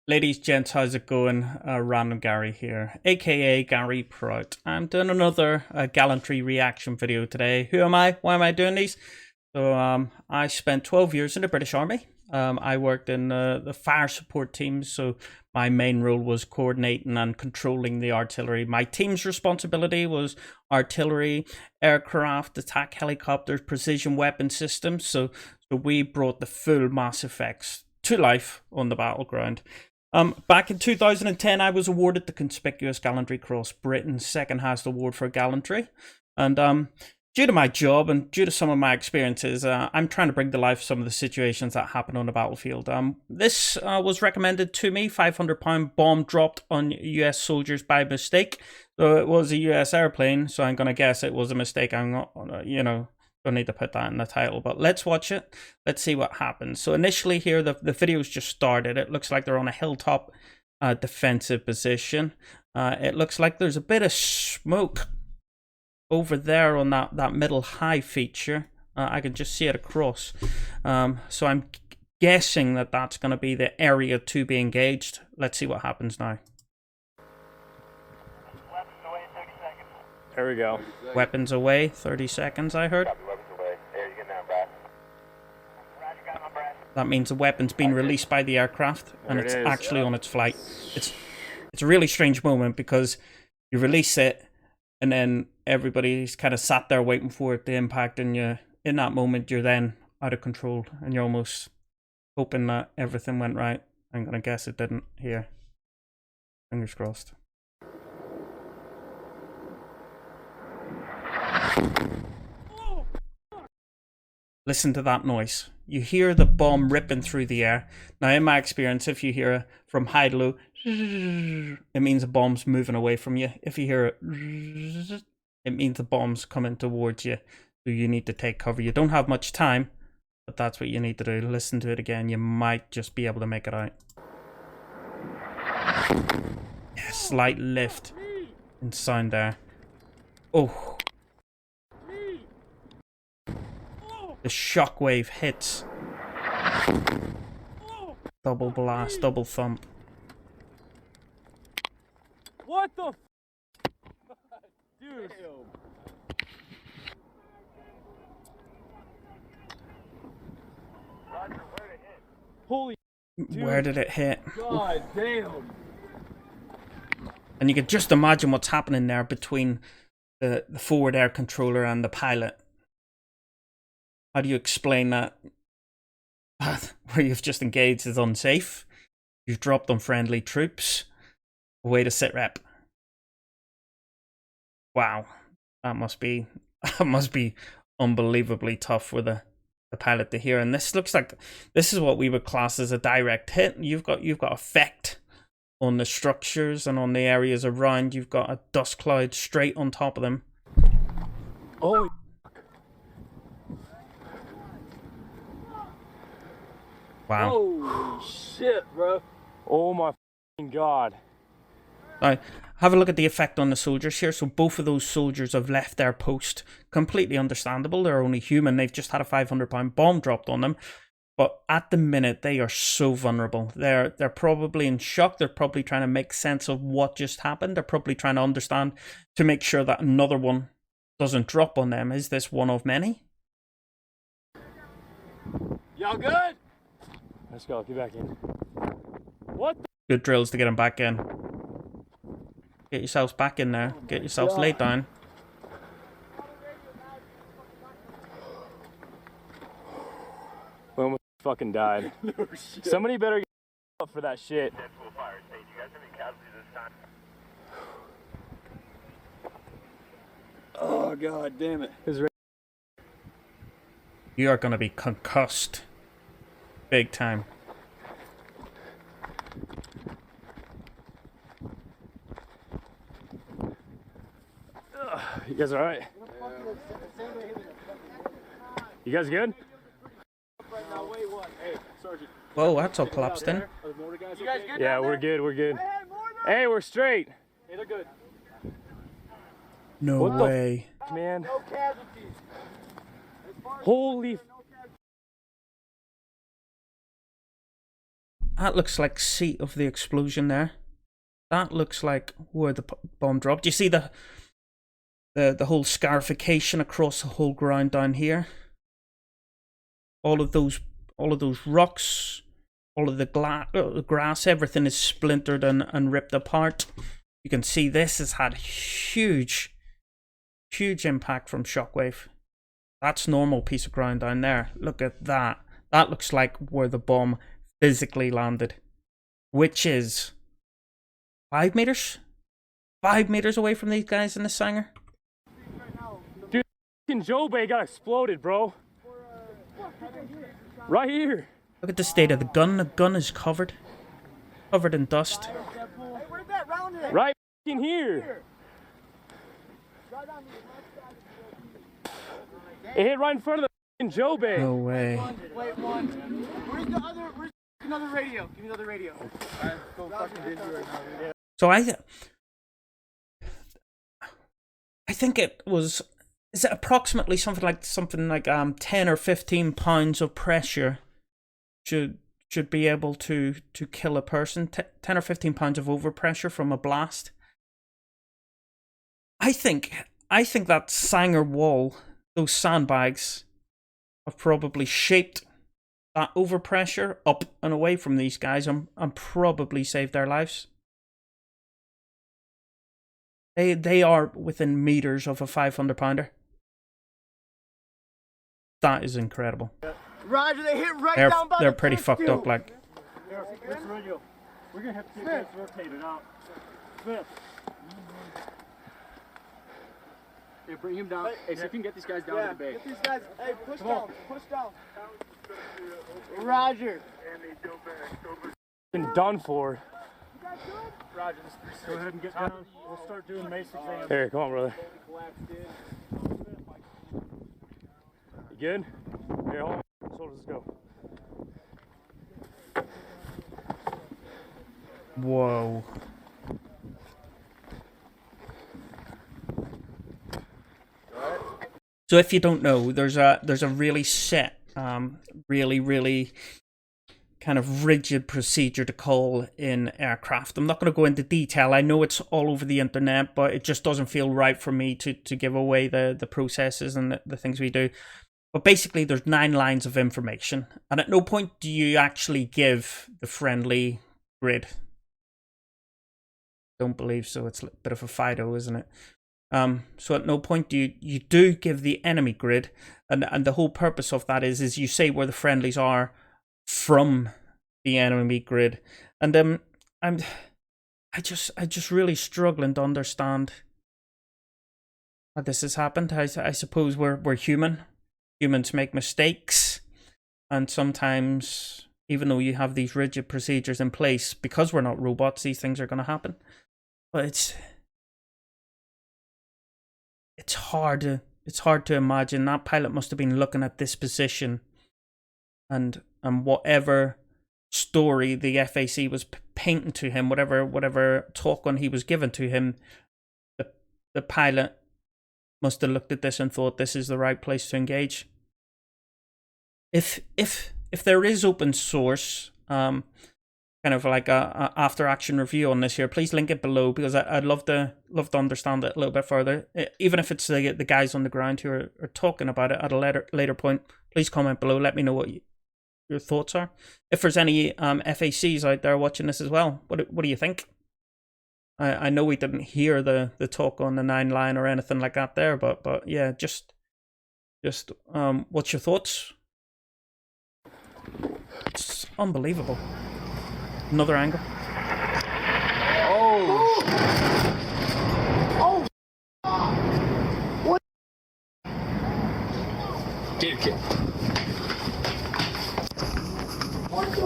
Ladies, gents, how's it going? Random Gary here, aka Gary Prout. I'm doing another Gallantry reaction video today. Who am I? Why am I doing these? So, I spent 12 years in the British Army. I worked in the fire support teams, so my main role was coordinating and controlling the artillery. My team's responsibility was artillery, aircraft, attack helicopters, precision weapon systems. So we brought the full Mass Effects to life on the battleground. Back in 2010, I was awarded the Conspicuous Gallantry Cross, Britain's second highest award for gallantry. And due to my job and due to some of my experiences, I'm trying to bring to life some of the situations that happen on the battlefield. This was recommended to me, £500 bomb dropped on US soldiers by mistake. So it was a US airplane, so I'm going to guess it was a mistake. I'm not, don't need to put that in the title, but let's watch it. Let's see what happens. So initially here, the video's just started. It looks like they're on a hilltop defensive position. It looks like there's a bit of smoke over there on that middle high feature. I can just see it across. So I'm guessing that that's going to be the area to be engaged. Let's see what happens now. There we go. Weapons away, 30 seconds, I heard. That means the weapon's been released by the aircraft, and it's actually on its flight. It's a really strange moment because you release it, and then everybody's kind of sat there waiting for it to impact, and in that moment you're then out of control, and you're almost hoping that everything went right. I'm gonna guess it didn't here. Fingers crossed. Listen to that noise. You hear the bomb ripping through the air. Now, in my experience, if you hear from high to low, it means the bomb's moving away from you. If you hear it means the bomb's coming towards you. So you need to take cover. You don't have much time, but that's what you need to do. Listen to it again. You might just be able to make it out. Yeah, slight lift in sound there. Oh. The shockwave hits. Double blast, double thump. What the f? Dude. Holy dude. Where did it hit? God damn. And you can just imagine what's happening there between the forward air controller and the pilot. How do you explain that? Where you've just engaged is unsafe. You've dropped on friendly troops. Way to sit rep. Wow. That must be unbelievably tough for the pilot to hear. And this looks like this is what we would class as a direct hit. You've got effect on the structures and on the areas around. You've got a dust cloud straight on top of them. Oh. Wow. Holy shit, bro. Oh my fucking god. Now, have a look at the effect on the soldiers here. So both of those soldiers have left their post. Completely understandable. They're only human. They've just had a £500 bomb dropped on them. But at the minute, they are so vulnerable. They're probably in shock. They're probably trying to make sense of what just happened. They're probably trying to understand to make sure that another one doesn't drop on them. Is this one of many? Y'all good? Let's go, get back in. What the? Good drills to get them back in. Get yourselves back in there. Get yourselves laid down. We almost fucking died. No shit. Somebody better get up for that shit. Oh god damn it. You are going to be concussed. Big time. You guys alright? You guys good? Whoa, that's all collapsed in. Yeah, we're good, we're good. Hey, we're straight. Hey, they're good. No What way. Man. No casualties. Holy That looks like seat of the explosion there. That looks like where the bomb dropped. Do you see the whole scarification across the whole ground down here? All of those rocks, all of the grass, everything is splintered and ripped apart. You can see this has had huge impact from shockwave. That's normal piece of ground down there. Look at that. That looks like where the bomb physically landed, which is 5 meters? 5 meters away from these guys in the hangar? Dude, Joe Bay got exploded, bro. Right here. Look at the state of the gun. The gun is covered in dust. Right in here. It hit right in front of the Joe Bay. No way. Wait, one. Where's another radio? Give me another radio. Go fucking busy right now. So I think it was, is it approximately something like 10 or 15 pounds of pressure should be able to kill a person. 10 or 15 pounds of overpressure from a blast. I think that Sanger wall, those sandbags, have probably shaped that overpressure up and away from these guys and probably saved their lives. They are within meters of a 500-pounder. That is incredible. Roger, they hit right down by they're the pretty test fucked tube. up, like. This radio. We're gonna have to get this rotated out. Smith. Yeah, bring him down. Hey, see if you can get these guys down to the bay. Get these guys. Hey, push down. Push down. Roger. Been done for. Roger, Go ahead and get down. We'll start doing mace exams. Here, come on, brother. You good? Here, hold on. So let's go. Whoa. So if you don't know, there's a really set, really kind of rigid procedure to call in aircraft. I'm not going to go into detail. I know it's all over the internet, but it just doesn't feel right for me to give away the processes and the things we do. But basically, there's 9 lines of information, and at no point do you actually give the friendly grid. Don't believe so. It's a bit of a Fido, isn't it? So at no point do you do give the enemy grid, and the whole purpose of that is you say where the friendlies are from the enemy grid, and I just really struggling to understand how this has happened. I suppose we're human. Humans make mistakes, and sometimes, even though you have these rigid procedures in place, because we're not robots, these things are going to happen. But it's hard to imagine. That pilot must have been looking at this position, and whatever story the FAC was painting to him, whatever talk on he was given to him, the pilot must have looked at this and thought this is the right place to engage. If there is open source, kind of like a after action review on this here, please link it below, because I'd love to understand it a little bit further. Even if it's the guys on the ground who are talking about it at a later point, please comment below. Let me know what your thoughts are. If there's any FACs out there watching this as well, what do you think? I know we didn't hear the talk on the 9 line or anything like that there, but yeah, just what's your thoughts? It's unbelievable. Another angle. Oh! What?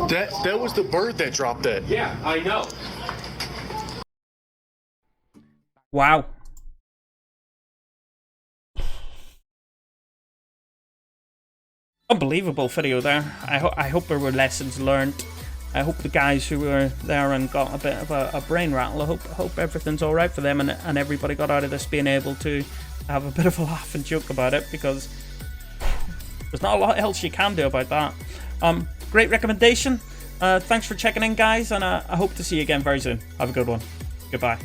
That was the bird that dropped that. Yeah, I know. Wow. Unbelievable video there. I hope there were lessons learned. I hope the guys who were there and got a bit of a brain rattle, I hope everything's alright for them, and everybody got out of this being able to have a bit of a laugh and joke about it, because there's not a lot else you can do about that. Great recommendation. Thanks for checking in, guys, and I hope to see you again very soon. Have a good one. Goodbye.